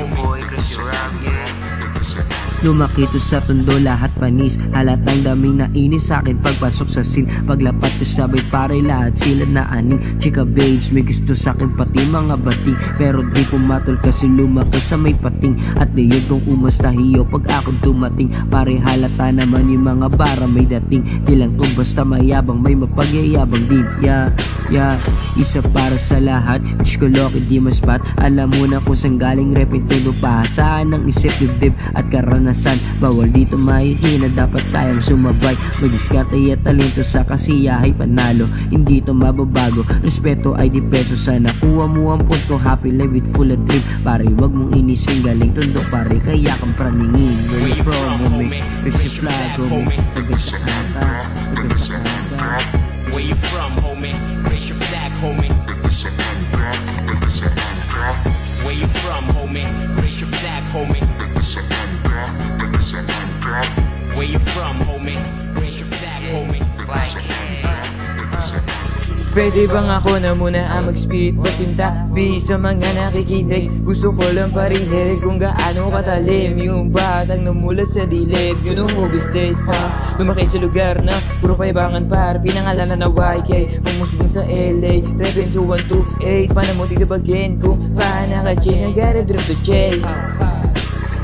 boy, Chris Rap, yeah. Lumakito sa tondo lahat panis, halatang daming nainis sa akin pagpasok sa scene. Paglapat ko sabay pare lahat sila na aning chika babes, may gusto sa akin pati mga bating. Pero di pumatol kasi lumaki sa may pating. At diyon kong umastahiyo pag ako dumating. Pare halata naman yung mga bara may dating. Di lang to basta mayabang, may mapagyayabang din. Yeah, isa para sa lahat, bitch ko loki di maspat. Alam mo na kung saan galing rep ito pa. Saan ang isip dibdib at karanasan. Bawal dito mahihina, dapat kayang sumabay. May diskarte at talento sa kasiyahay panalo. Hindi to mababago, respeto ay depenso. Sana kuha mo ang punto, happy life with full of dream. Pare wag mong inising galing tondo pare, kaya kang praningin. Where you from homie? Where's your flag homie? Taga saan ka? Taga saan ka? Where you from, homie? Raise your flag, homie. Where you from, homie? Raise your flag, homie. Where you from, homie? Raise your flag, homie. Pwede bang ako na muna ang mag-spit pasinta? Bihis sa mga nakikinig, gusto ko lang parinig kung gaano katalim yung batang numulat sa dilim. Yun ang hobbies days ha, lumaki sa lugar na puro paibangan par. Pinangalanan na YK, pumusbong sa LA Reven 2128, paano mo titibagin kung paano ka-chain? I got a dream to chase.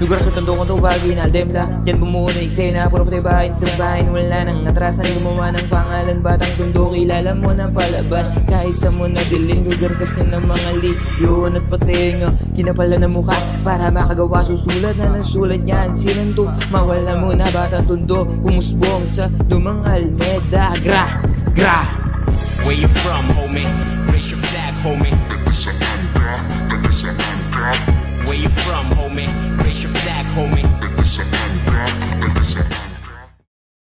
Lugar sa tondo kong tubagin, aldemla yan bumuo na eksena, puro patay bahain sa bahain. Wala nang atrasan, gumawa ng pangalan. Batang tondo, kilala mo ng palaban. Kahit sa mo na dilim, lugar kasi ng mga liyon at patinga. Kinapala na mukha para makagawa, susulat na ng sulat niyan. Sinanto, mawala mo na batang tondo, umusbong sa lumang Almeda. Gra! Where you from, homie? Raise your flag, homie.